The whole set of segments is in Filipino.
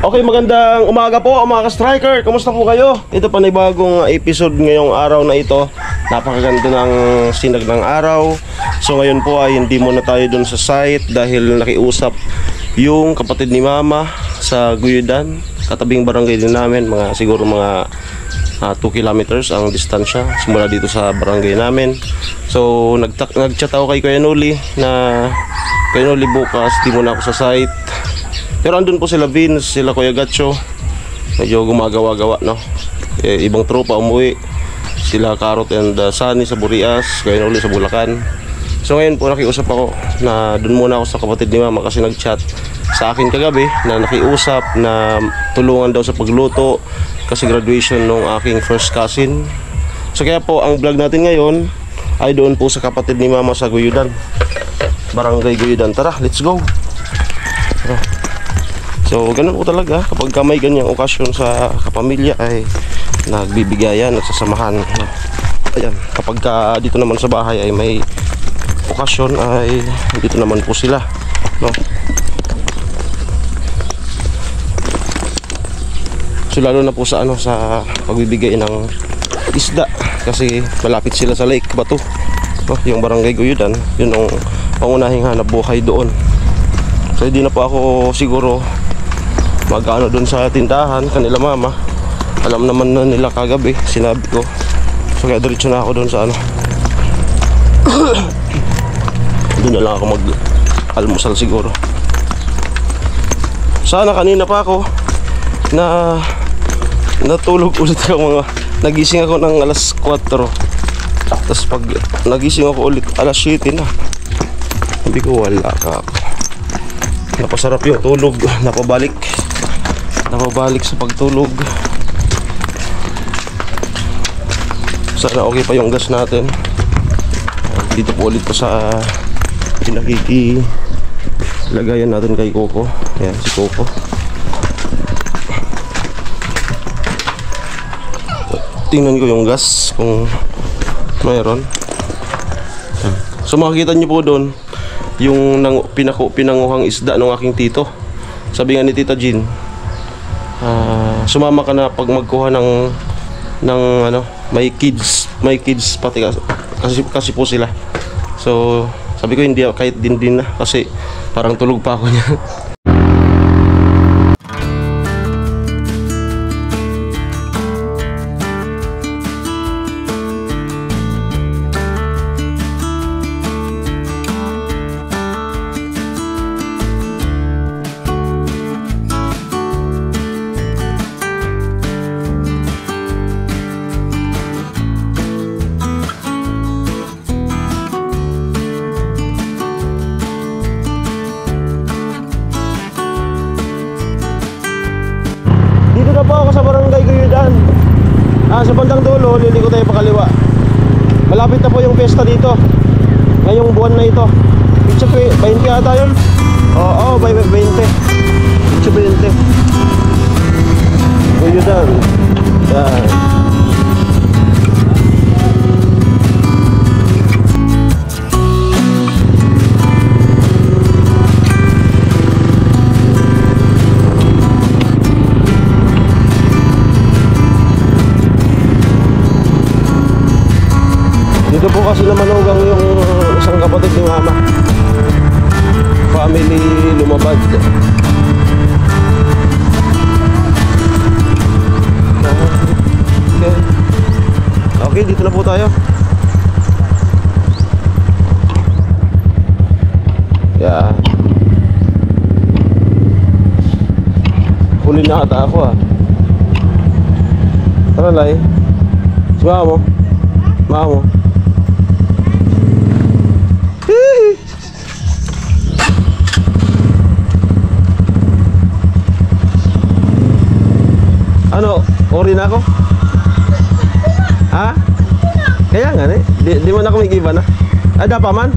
Okay, magandang umaga po mga ka-striker. Kumusta po kayo? Ito panibagong episode ngayong araw na ito. Napakaganda ng sinag ng araw. So ngayon po ay hindi muna tayo dun sa site dahil nakiusap yung kapatid ni Mama sa Guyudan, katabing barangay din namin. Siguro mga 2 kilometers ang distansya simula dito sa barangay namin. So nag-chat ako kay Kuya Noli na Kuya Noli, bukas di muna ako sa site. Pero andun po sila Vince, sila Kuya Gacho. Medyo gumagawa-gawa, no? Ibang tropa umuwi. Sila Carrot and Sunny sa Burias, Kuya Noli sa Bulacan. So ngayon po nakiusap ako na dun muna ako sa kapatid ni Mama kasi nag-chat sa akin kagabi na nakiusap na tulungan daw sa pagluto kasi graduation ng aking first cousin. So kaya po ang vlog natin ngayon ay doon po sa kapatid ni Mama sa Guyudan, Barangay Guyudan. Tara, let's go. So ganun po talaga kapag may ganyang okasyon sa kapamilya ay nagbibigayan, nagsasamahan. Ayan, kapag dito naman sa bahay ay may okasyon ay dito naman po sila, no? So lalo na po sa sa pagbibigay ng isda kasi malapit sila sa Lake Bato, no? Yung Barangay Guyudan, yun ang pangunahing hanap buhay doon. So hindi na po ako siguro mag-ano doon sa tindahan kanila Mama. Alam naman na nila kagabi, sinabi ko. So kaya diretso na ako doon sa doon na lang ako mag-almusal siguro. Sana kanina pa ako na natulog ulit ako, nagising ako ng alas 4. Tapos pag nagising ako ulit alas 7 na. Sabi ko wala ka ako. Napasarap yung tulog, napabalik sa pagtulog. Sana okay pa yung gas natin. Dito po ulit po sa pinakikilagayan natin kay Coco. Ayan si Coco. Tingnan ko yung gas kung mayroon. So makikita nyo po doon yung pinanguhang isda ng aking tito. Sabi nga ni Tita Jean, sumama ka na pag magkuha ng may kids pati kasi po sila. So sabi ko hindi, kahit din na kasi parang tulog pa ako niya. Po ako sa Barangay Guyudan. Sa bandang dulo, liliko tayo pakaliwa. Malapit na po yung piyesta dito ngayong buwan na ito. Itsa 20 ata yun. Oo, 20. Itsa 20 Guyudan. Yan. Dito po kasi namanugang yung isang kapatid ni Mama. Family Lumabad. Okay, dito na po tayo. Yeah. Huli na ata ako Tara Lai. Sumama mo. Sumama mo. Ori na ako? Ha? Kaya nga di mo na kumikiba na? Dapa man?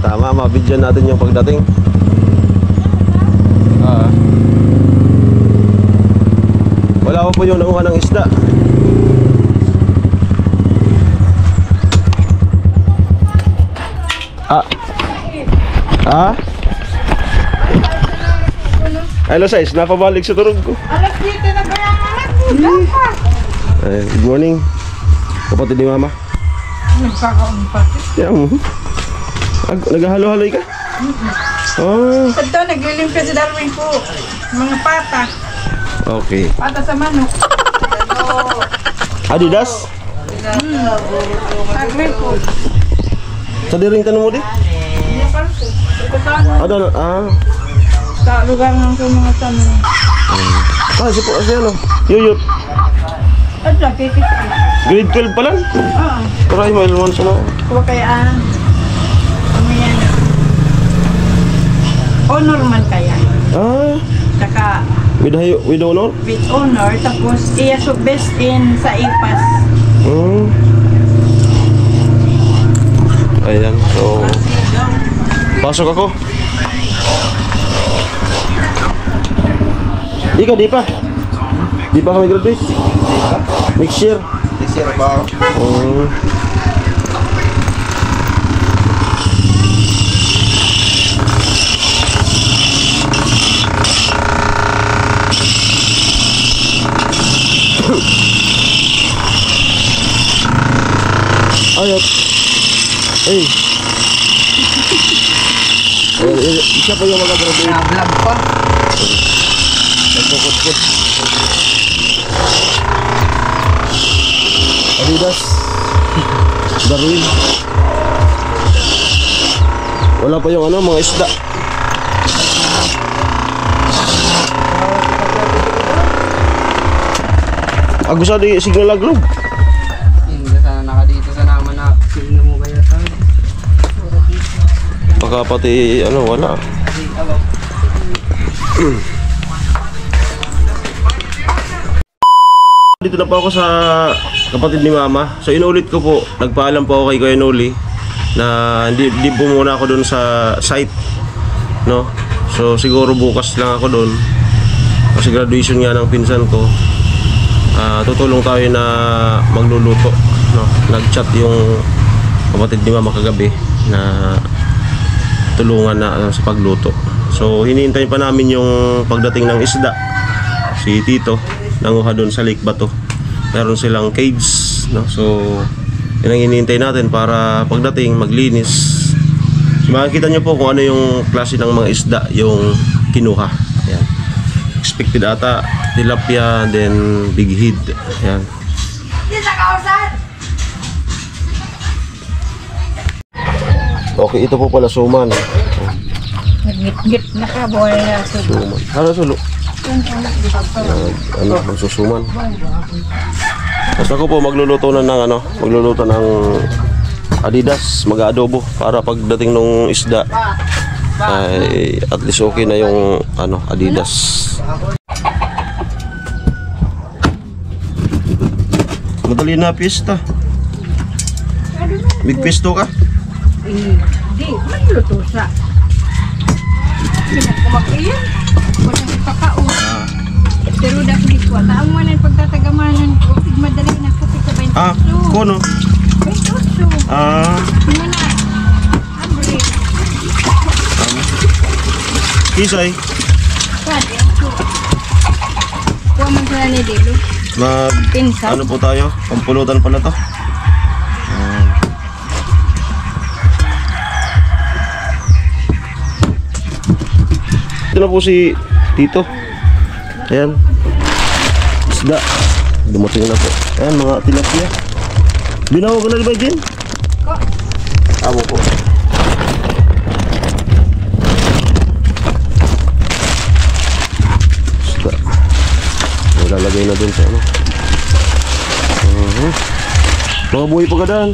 Tama, mabidyan natin yung pagdating. Wala ko po yung nanguha ng isda. Alas 6, napabalik sa turog ko. Alas 7 na ba yung anak mo? Dapat. Good morning. Kapatid ni Mama. Nagkakaumpat. Yan mo. Naghahalo-haloy ka? Oh, Ito, naglilimpya si Darwin po. Mga pata. okay. Pata sa manok. Adidas? Darwin po. Sa diring tanong mo di? Hindi pa po. Sa lugar ng mga tanong. Si ano? Yuyut. At nakikita. Grade 12 pa lang? Oo. Taray, may luwan sa na. Huwag kaya. Umayan. Honor man kaya. Saka With honor? with honor. Tapos iya so best in sa IPAS. Ayan, so pasok ako. Di pa kami graduate. Next year. Next year ba? Ayot. Ay. Siya pa yung mag-graduate. Vlog pa. Nagkukut-kut. Adidas. Darwin. Wala pa yung ano, mga isda. Agusa di signal aglog. Hindi sana nakadito sa naman na sino mo kaya sa Baka pati ano, wala. Dito na po ako sa kapatid ni Mama. So inulit ko po, nagpaalam po ako kay Kuya Noli na hindi po muna ako doon sa site, no? So siguro bukas lang ako doon kasi graduation nga ng pinsan ko. Tutulong tayo na magluluto, no? Nag-chat yung kapatid ni Mama kagabi na tulungan na sa pagluto. So hinihintay pa namin yung pagdating ng isda. Si Tito nanguha doon sa Lake Bato. Meron silang cage, no? So yun ang hinihintay natin para pagdating maglinis. So, makikita nyo po kung ano yung klase ng mga isda yung kinuha. Ayan. Expected ata tilapia, then big head. Ayan. Okay, ito po pala suman. Nagit-git na ka, boy. Suman. Ano sulo? Ano, magsusuman. Basta ako po magluluto na ng ano, magluluto ng Adidas, mag-adobo para pagdating nung isda ay at least okay na yung ano, Adidas. Madali na pista. Big pisto ka? Di, magluto sa. Hindi mo kumakiyan. Walang ipakaon. Pero dahil di ko, taong man ang pagtatagamanan ko, madali na kapit sa 20 kono. 20. Hindi na. Abre. Kisay. Pwede. Kuha man sila ni Dilo. Pinsan. Ano po tayo? Pampulutan pala to. Ito na po si Tito. Ayan. Isda. Dumating na po. Ayan, mga tilapia. Binawa ko na ba dyan? Amo po. Isda. Lalagay na dun sa ano. Mga buhay pa ka daan.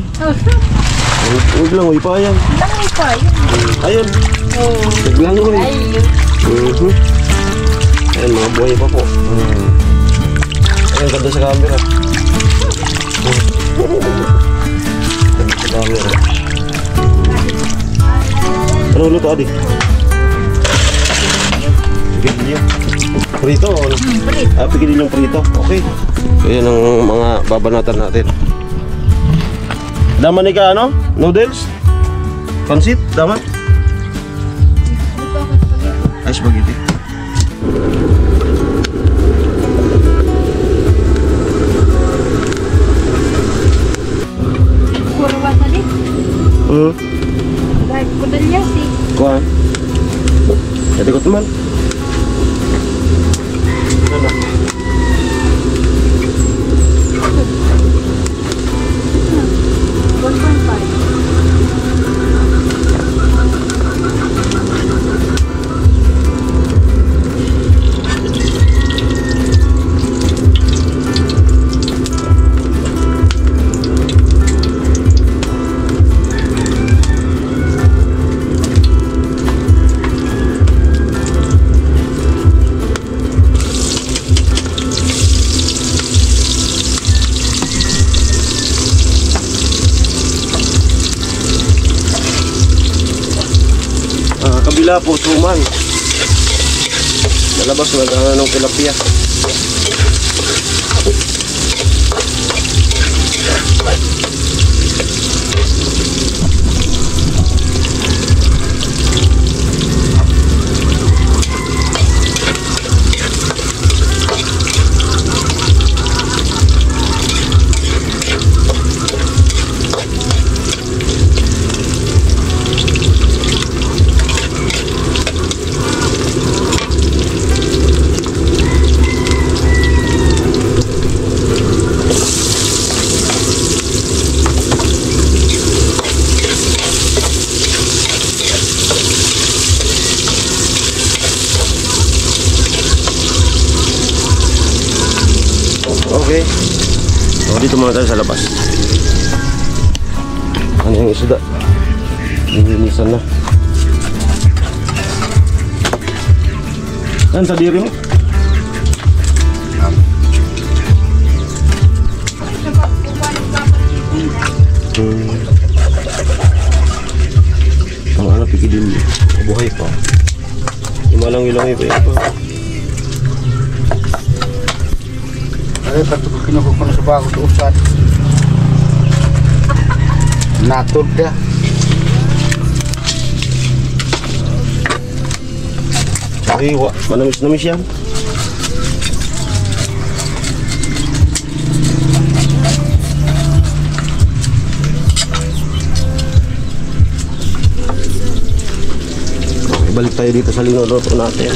Huwag lang, huwag pa yan. Langoy pa yun. Ayun. Naglangoy. Ayan, mga buhay pa po. Ayan, ganda sa camera. Ganda sa camera. Ano luto, Adi? Pigilin yung prito. Pigilin yung prito. Okay. So, yan ang mga babanatan natin. Daman ni ka, ano? Noodles? Pansit? Daman? Ay, spaghetti. Katikot man. Ano? Kabila po, suman. Nalabas na ng tilapia. Okay. So, dito muna tayo sa labas. Ano yung isda? Nilinisan na. Yan, sa diri mo? Ang anak pikidin buhay pa. Imalang ilang iba pa. Ay, patuloy kinukuha ko na sa bago sa usad. Natod ka. Ay, manamis-namis yan. Okay, balik tayo dito sa linuluto natin.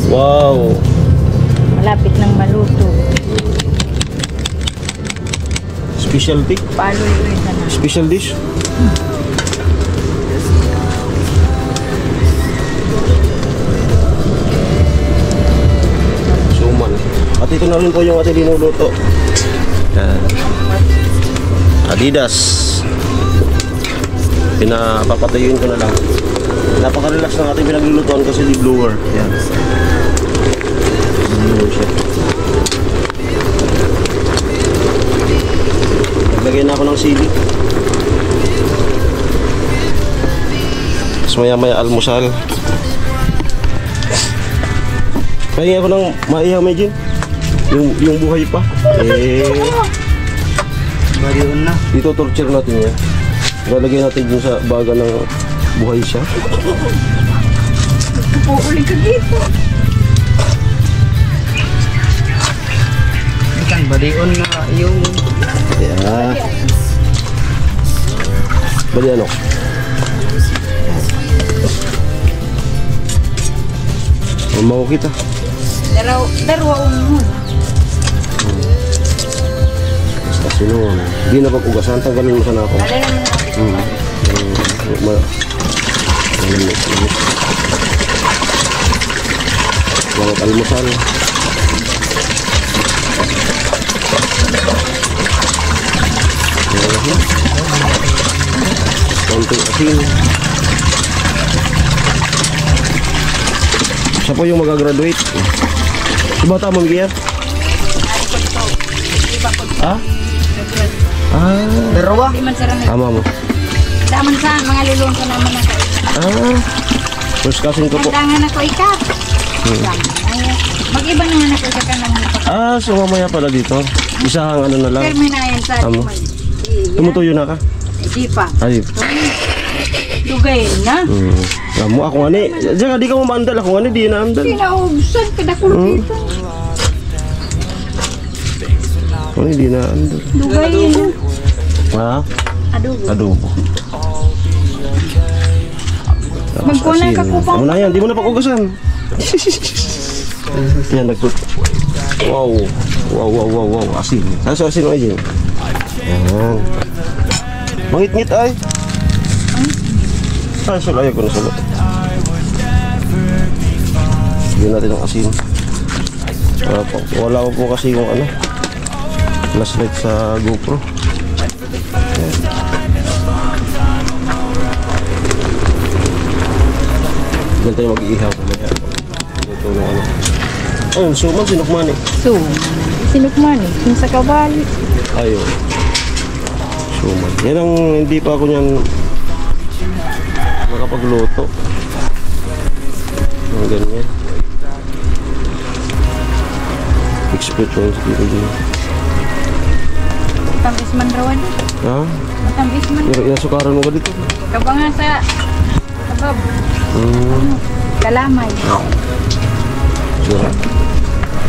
Wow! Malapit nang maluto. Specialty? Paloy-loy ka na. Special dish? Suman. At ito na rin po yung ating linuluto. Yan. Adidas. Pinapapatayuin ko na lang. Napaka-relax ng ating pinaglulutuan kasi di blower. Yan. Blower siya. Naglagay na ako ng sili. Tapos maya-maya almusal. Kaya ako ng maihaw medyo. Yung buhay pa. Bariyon na. Dito torture natin yan. Ilalagay natin dun sa baga ng buhay siya. Puuli ka dito. Ikan bariyon na yung Yeah. Bali ano? Mau kita. Darwa mo. Basta sinuon. Hindi na pag-ugasan. Tanggalin mo sana ako. Alala naman natin. Selamat almusal. Konting asin. Siya po yung mag-graduate. Si bata mo, Miguel? Ha? Ah, darawa. Di man sarang tama mo. Daman sa mga lulong ko naman ako. Ah, first cousin ko po. Tangan ako ikat. Mag-iba naman ako sa kanang Ah, so mamaya pala dito. Isang ano na lang. terminayan sa Amo. Tumutuyo na ka? Di pa. Ay. Dugayin na. Amo ako nga ni. Diyan di ka mo maandal. Ako nga ni, di na andal. Pinaubsan, pinakulpitan. Ako ni, di na andal. Dugayin na. Ha? Adobo. Adobo. Magkunan ka po Amo na yan, di mo na pakugasan. Yan, nagput. Wow. Wow. Asin. Saan asin mo ay yan? Mangit-ngit ay. Ay, sulay ko na sulay. Bigyan natin ang asin. Wala ko po kasi yung ano, flashlight sa GoPro. Diyan tayo mag-iihaw. Ito ng ano. Ayun, suman, sinukman eh. So, sinukman eh. Yung sa kabali. Ayun. Suman. Yan ang hindi pa ako niyan makapagluto. Ang ganyan. Expert ko sa dito. Matamis man rawan. Ha? Matamis man. Inasukaran mo ka dito? Kaba nga sa kabab. Kalamay. Sura.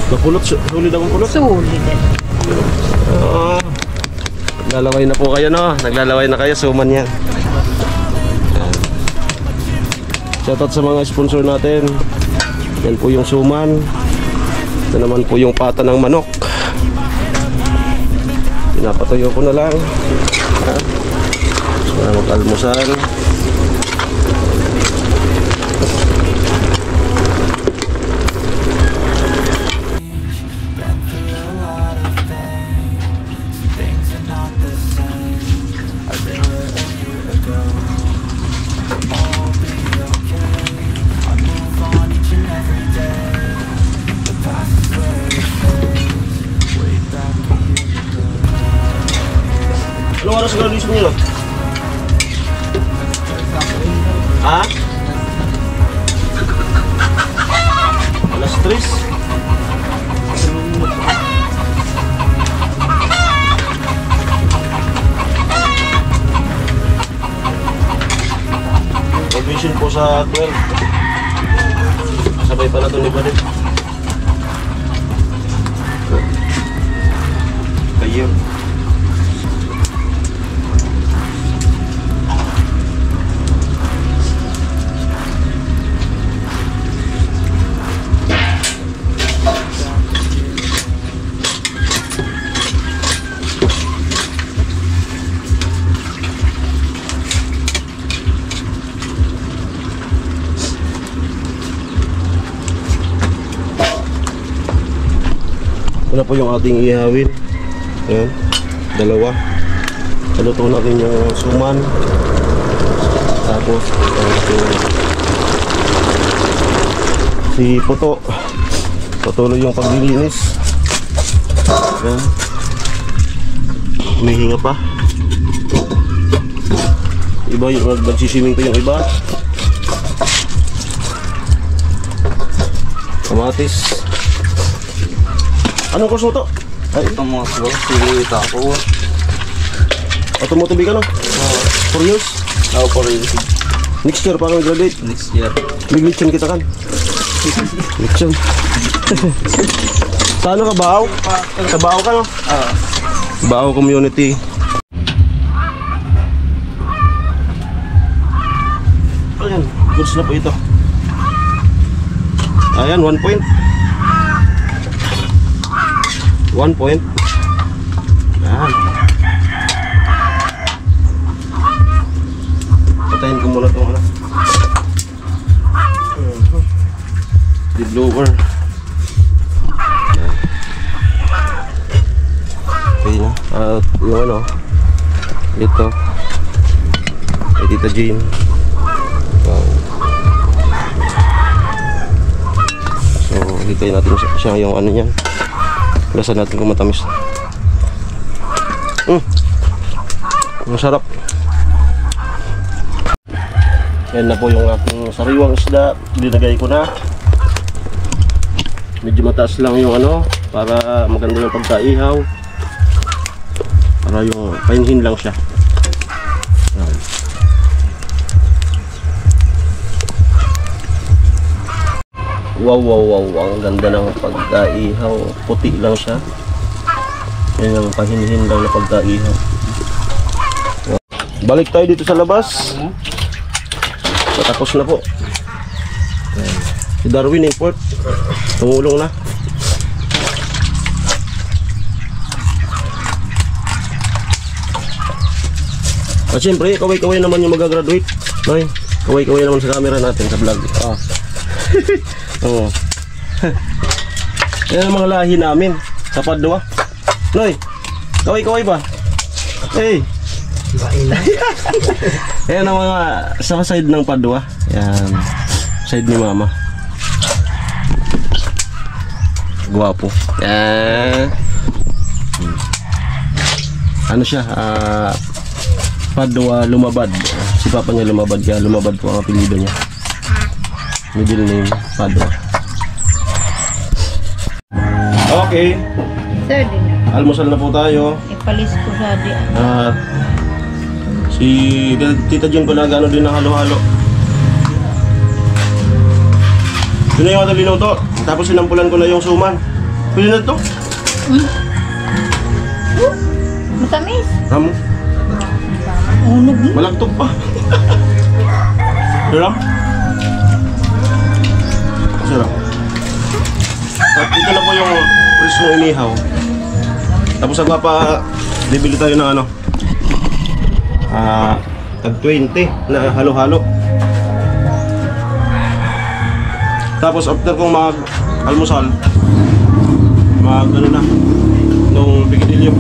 Napulot, sulit akong pulot. Sulit. Naglalaway na po kayo, no? Naglalaway na kayo, suman yan. Shoutout sa mga sponsor natin. Yan po yung suman. Ito naman po yung pata ng manok. Pinapatuyo ko na lang. Para mag-almusal. Anong oras graduation nyo? Ha? Alas 3? Graduation po sa 12. Sabay pala ito ni Balit. Kayo. Ito na po yung ating ihawin. Ayan, dalawa. Paluto natin yung suman. Tapos si Puto, patuloy yung paglilinis. Ayan, humihinga pa. Iba yung nagsiswimming pa yung iba. Kamatis. Anong kurso to? Ay, Ito mga kuwa, sinulit ako. automotive ka no? 4 years? Ako pa rin. Next year pa kami graduate. Next year. Big lechon kita kan? Lechon. Sa ano ka, Bao? Sa Bao ka no? Bao community. Ayan, goods na po ito. Ayan, 1 point. 1 point. Ayan. Patayin ko muna itong ano. The blower. Ayan. Okay na. At yung ano, ito ay Tita Jean. Wow. So hintay natin siya yung ano niyan. Lasan natin kung matamis. Masarap. Yan na po yung aking sariwang isda. Linagay ko na. Medyo mataas lang yung ano, para maganda yung pagkaihaw. Para yung painhin lang siya. Yan. Wow, wow, wow, wow. Ang ganda ng pagkaihaw. Puti lang siya. Yan ang pahinhin lang na pagkaihaw. Balik tayo dito sa labas. Tapos na po. Si Darwin Import tumulong na. At syempre, kaway-kaway naman yung magagraduate. Noy, kaway-kaway naman sa camera natin sa vlog. Oo. Yan ang mga lahi namin sa Padua. Noy, kaway-kaway ba? Hey. Ayan ang mga sa side ng Padua. Yan. Side ni mama. Guwapo. Yan. Ano siya? Padua Lumabad. Si papa niya Lumabad, kaya Lumabad po ang apelyido niya. Middle name Padua. Okay. Sir, din na. Almusal na po tayo. Ipalis ko sa di. At si Tita Jun ko nag-ano din ng halo-halo. Yun na yung ating linuto. Tapos sinampulan ko na yung suman. Pwede na ito. Matamis. Ramo. Unog mo. Malagtog pa. Sarap. Sarap. At ito na po yung prismong inihaw. Tapos ang pa bibili tayo ng ano, tag 20 na halo-halo. Tapos after kong mag-almusal, ano na, nung bigidilyo.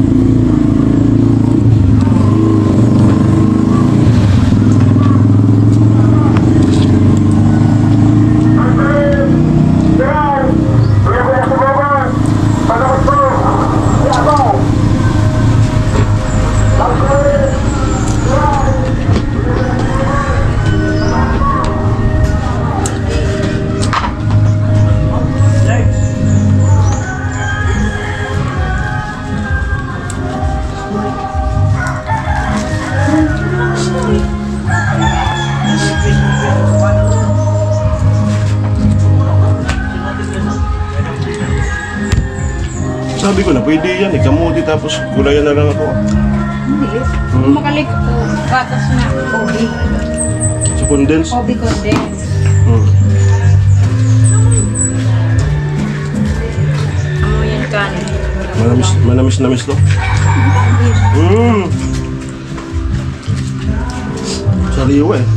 Sabi ko na, pwede yan. Ikamuti tapos gulayan na lang ako. Hindi. Makalik ko. Gatas na. Obi. Sa condense. Obi condense. Ano yan kanin? Manamis to. Sariwa eh.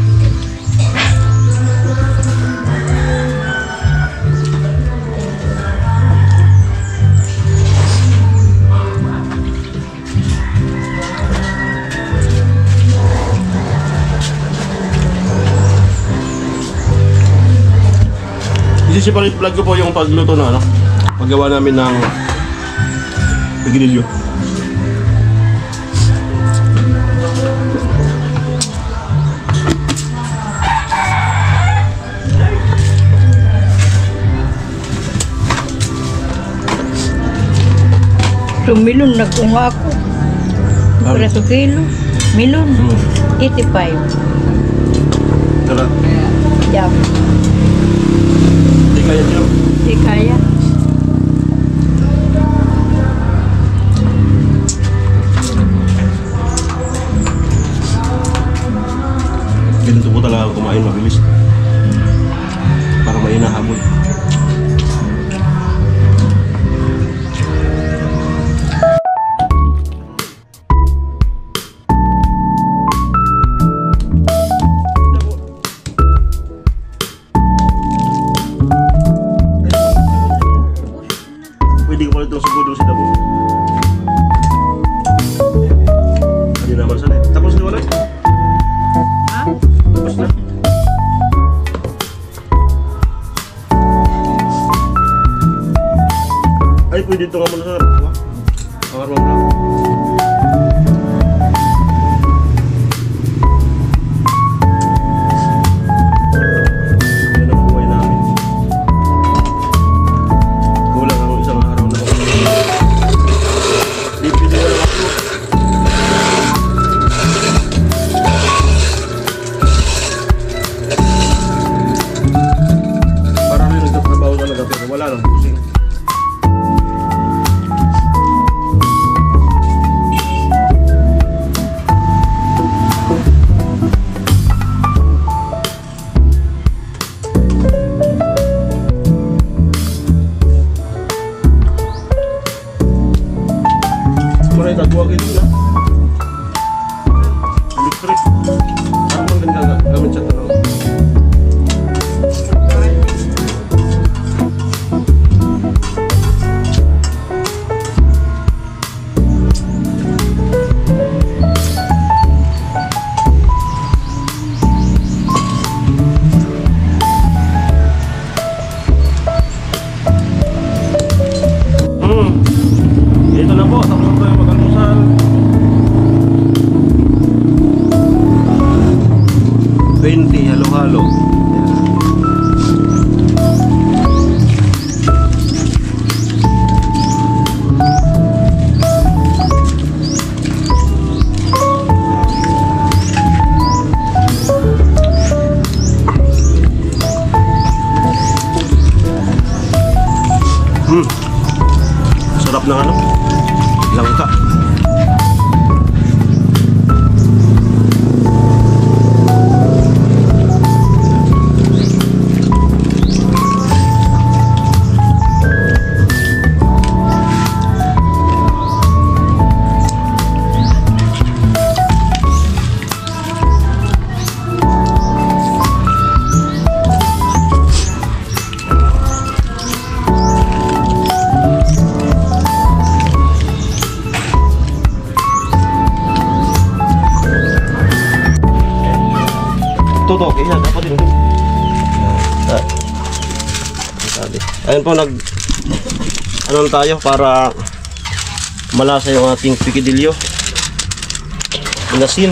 Isisipalit vlog ko po yung pagluto na ano, paggawa namin ng pigililyo. So, milon nag-unga ako. Preso kilo. Milon. 85. Tara, Jam. di kaya dyan. Di kaya. Ganito po talaga kumain mabilis. Para may inahabol. Pwede ko pala itong sugod si Dabo. Hindi naman sana eh. Tapos na wala? Ha? Tapos na. Ay, pwede ito nga muna sa pangarwang vlog. wala nang busing. Mulai tagwag itu na. Electric. Parang maganda gamit siya tanong. Ito na po, tapos na tayo mag-almusal. 20, halo-halo. Sarap ng ano? Langka. Tutok, yan, dapat din. Ayun po, ano tayo para malasa yung ating pikidilyo. Inasin.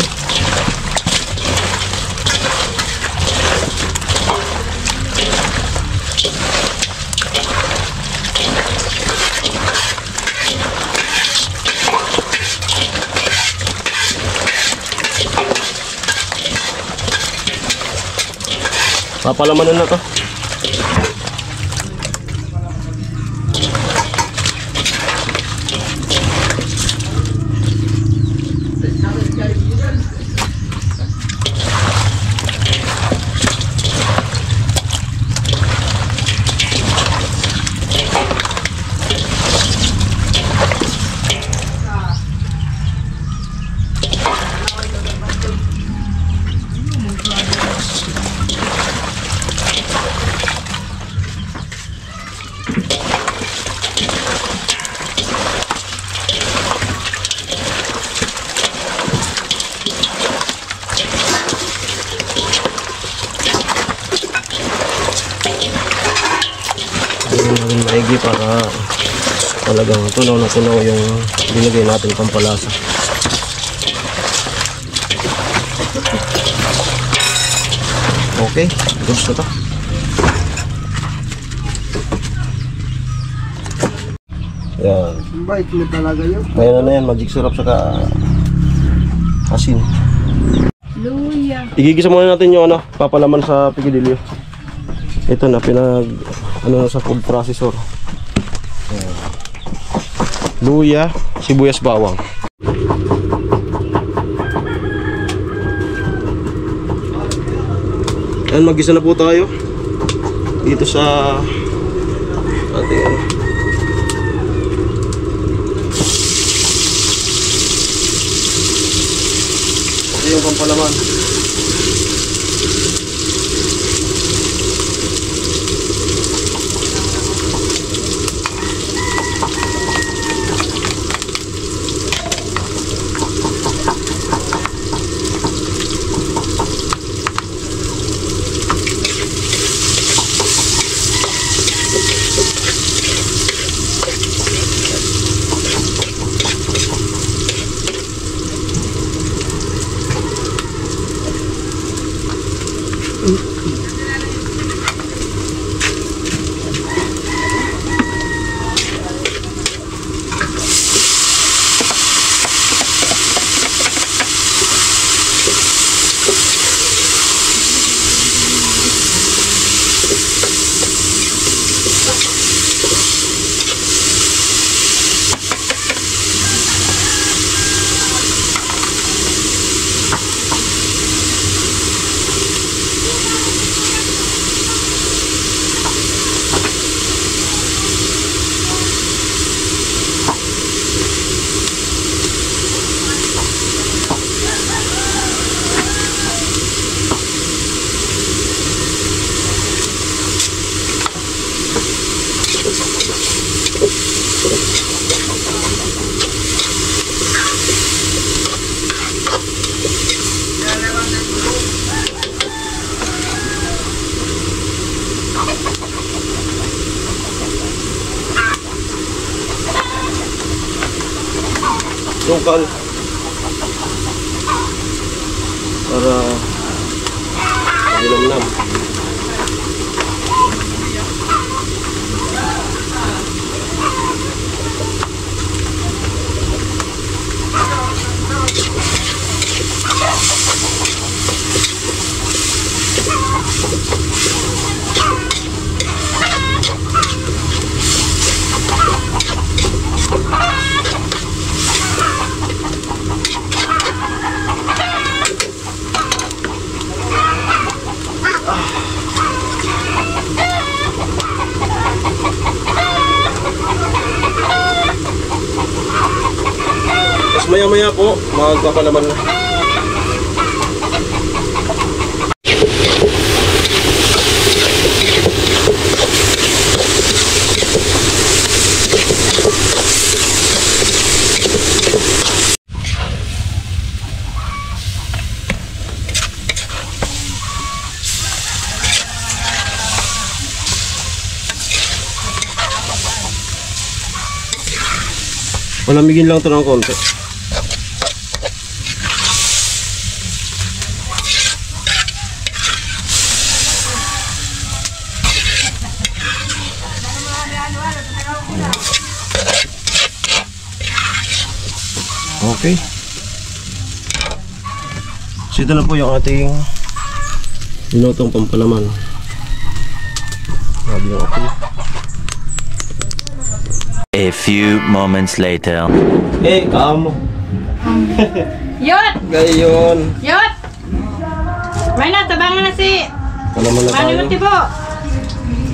Papalamanan na to. Natin maigi para talagang tunaw na tunaw yung binigay natin pampalasa. Okay, goods na to. Yan. Bait mo talaga yun. May ano na yan, magic syrup saka asin. Luya. Igigisa muna natin yung ano, papalaman sa pikidilyo. Ito na ano na sa food processor. Ayan. Luya, sibuyas, bawang. Ayan, mag-gisa na po tayo dito sa ating ano. Ito yung pampalaman. sukal para maginamnam. Maya-maya po, magpapalaman na. Palamigin lang ito ng konti. Okay. So ito na po yung ating binotong pampalaman. Grabe yung ating. A few moments later. Kamo. Yot! Gayon. Yot! May na, tabangan na si... Palaman na tayo. Mano yung tibo?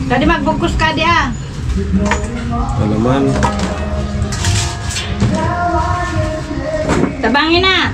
Tadi magbungkus ka dia. Palaman. Tabangin na.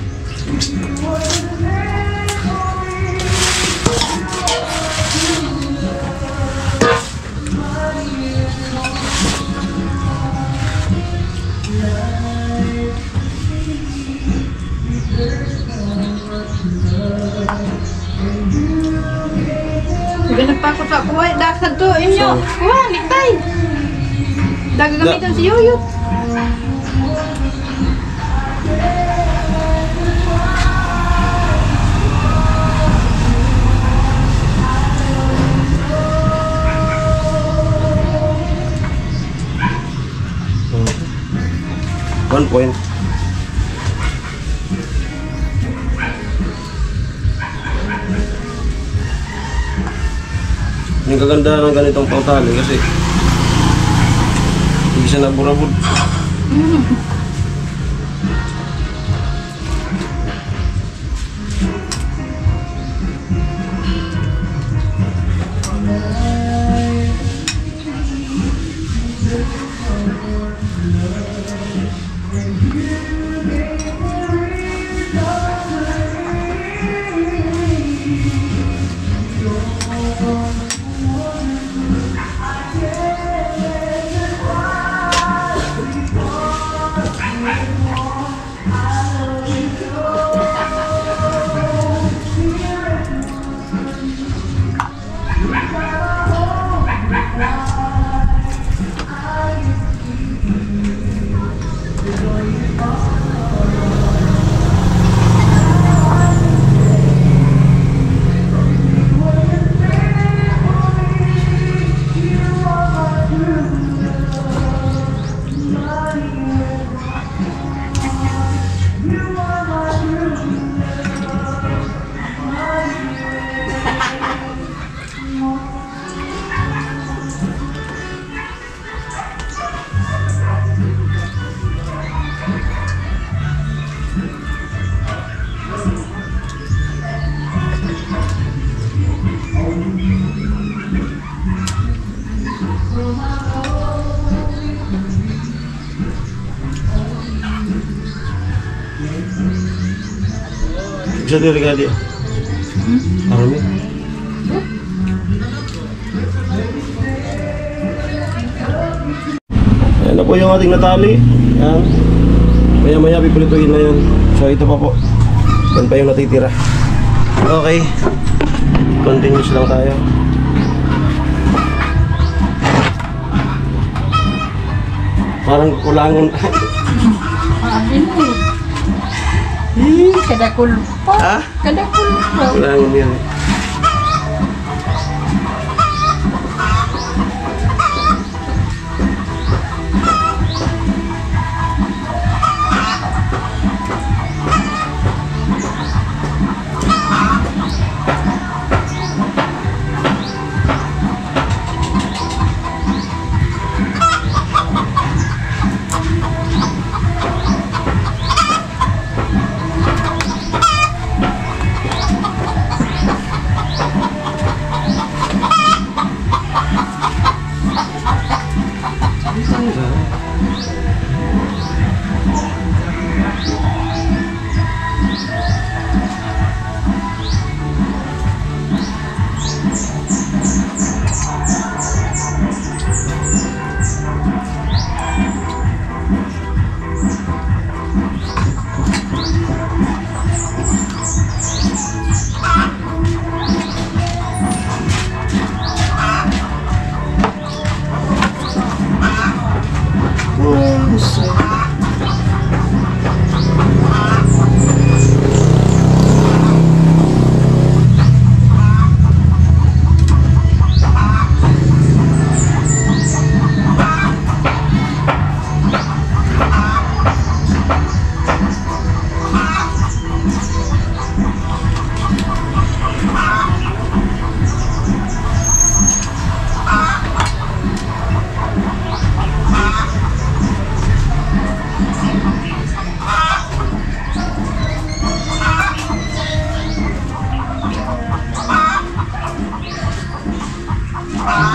Ganap pa ako sa kuha. Daksan to inyo. Kuha, niktay. Dagagamitan si Yoyot. One point. Yung kaganda ng ganitong pangtali kasi hindi siya naburabod. Bisa diri dia. Arumi. Ayan na po yung ating natali. Ayan. Maya-maya pipilituhin na yan. So ito pa po. Yan pa yung natitira. Okay. Continuous lang tayo. Parang kulangon. Ini. Kada kulpo. Ha? Kada kulpo. Wala yun yan.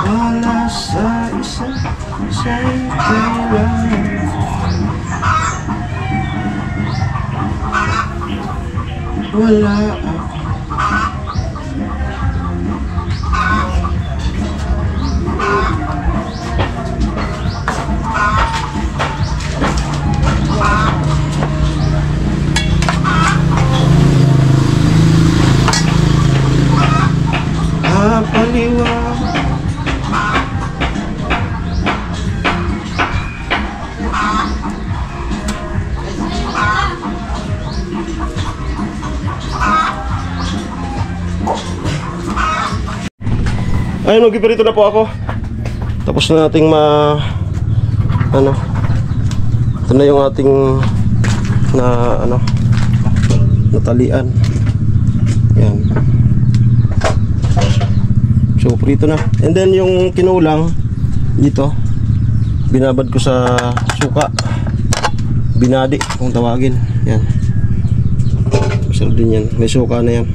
Wala sa isa sa'y kailangan. Wala ako. Paliwanag. Ayun, magpipirito na po ako. Tapos na nating ito na yung ating natalian. Yan. So, prito na. And then yung kinulang dito, binabad ko sa suka. Binadi kung tawagin. Yan. Masarap din yan. May suka na yan.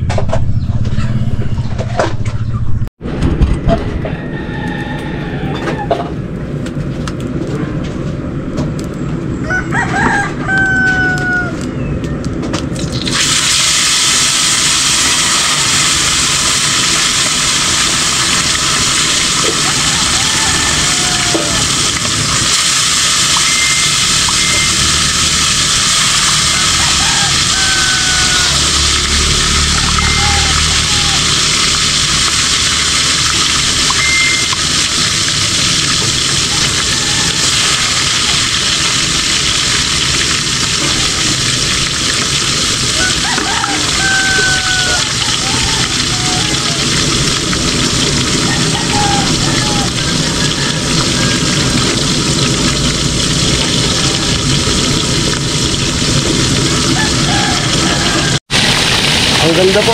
Ang ganda po.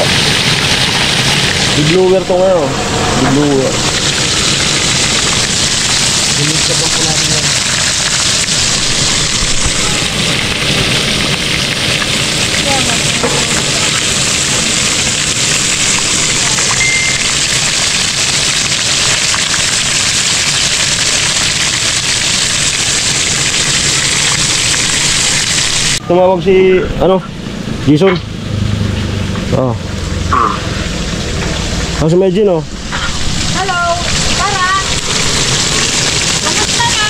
Big-blower to ngayon. Big-blower. Bilis pa po natin yan. Tumawag si, Jason. Oh. How's the Medjin, oh? Hello, para. Kamusta na?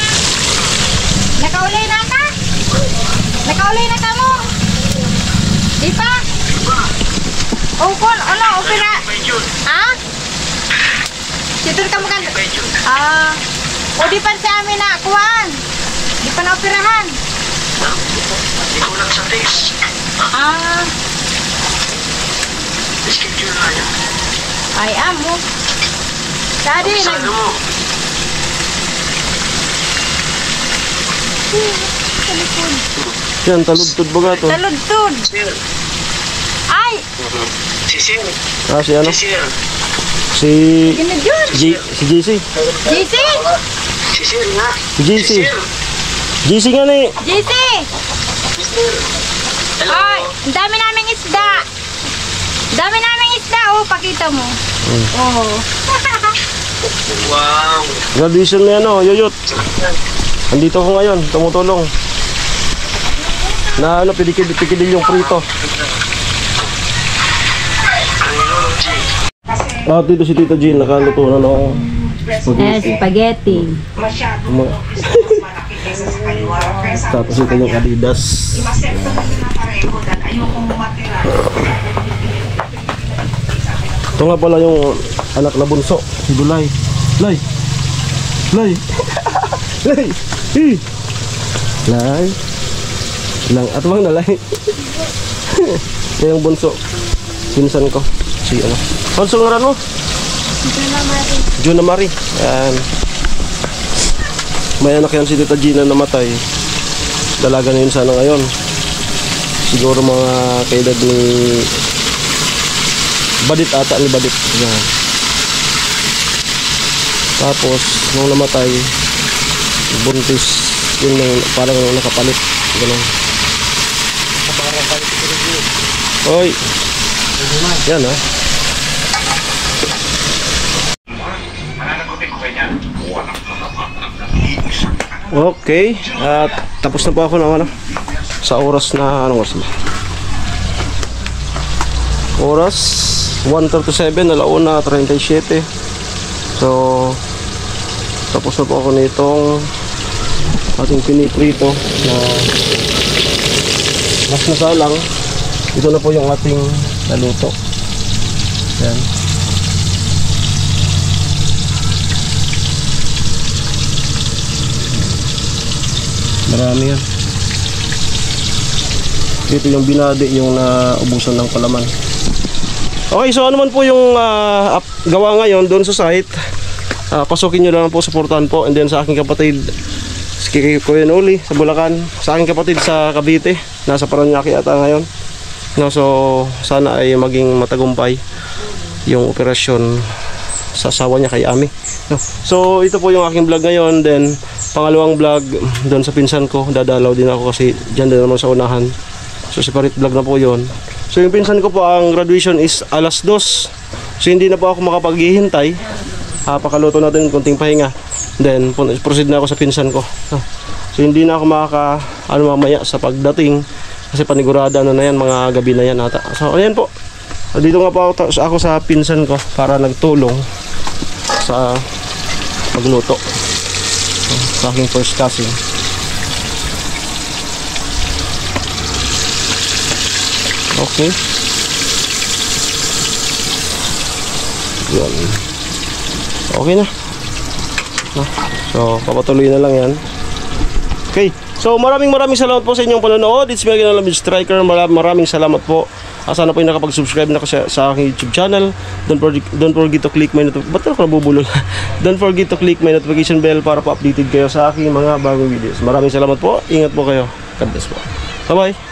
Nakauli na ka? Nakauli na ka mo? Di pa? Oh, Paul, opera? Ha? Situr ka mo kan? O di pa sa amin na, kuhan? Di pa na operahan? Ah. Ay, amo. Tadi nag... Yan, taludtod ba to? Taludtod. Ay! Ah, si ano? Si... Ginadyon. Si JC. JC! Si JC. JC nga na eh. JC! Ay, ang dami naming isda. Dami naming isda, oh, pakita mo. Oh. Graduation na yan oh, Yoyot. Andito ko ngayon, tumutulong. Na ano, pikidil yung prito. Ah, dito si Tita Jean, nakaluto na no. Spaghetti. Tapos ito yung Adidas. Ito nga pala yung anak na bunso, si Dulay. Lay! Lay! Lay! Hi! Lay! Lang, at bang nalay? Yan yung bunso. Pinsan ko. Si ano? Bunso nga rin mo? Juna Marie. Ayan. May anak yan si Tita Gina na namatay. Dalaga na yun sana ngayon. Siguro mga kaedad ni Badit ata, ni Badit. Yan. Tapos, nung namatay, buntis, yun na yun, parang nakapalit. Ganun. Hoy! Yan ha. Okay, at tapos na po ako ng ano, sa oras na anong oras na? Oras 1:37, alauna 37. So tapos na po ako nitong ating piniprito na mas nasalang. Ito na po yung ating naluto. Yan. Marami yan. Dito yung binade, yung naubusan ng palaman. Okay, so ano man po yung gawa ngayon doon sa site, pasukin nyo lang po, supportan po. And then sa aking kapatid, si Kuya Noli sa Bulacan, sa aking kapatid sa Cavite, nasa Paranaque ata ngayon. No, so sana ay maging matagumpay yung operasyon sa asawa niya kay Ami. No, so ito po yung aking vlog ngayon. Then pangalawang vlog doon sa pinsan ko, dadalaw din ako kasi dyan din naman sa unahan. So separate vlog na po yon. So yung pinsan ko po, ang graduation is alas 2. So hindi na po ako makapaghihintay. Pakaluto natin konting pahinga. Then proceed na ako sa pinsan ko. So hindi na ako mamaya sa pagdating kasi panigurada na yan, mga gabi na yan ata. So ayan po. Dito nga po ako sa pinsan ko para nagtulong sa pagluto sa aking first cousin. Okay. Yan. Okay na. So papatuloy na lang yan. Okay. So maraming salamat po sa inyong panonood. It's me again, Alamid Striker. Maraming salamat po. Sana po yung nakapag-subscribe na kasi sa aking YouTube channel. Don't forget to click my notification. Ba't ako nabubulol? Don't forget to click my notification bell para po updated kayo sa aking mga bagong videos. Maraming salamat po. Ingat po kayo. God bless po. Bye-bye.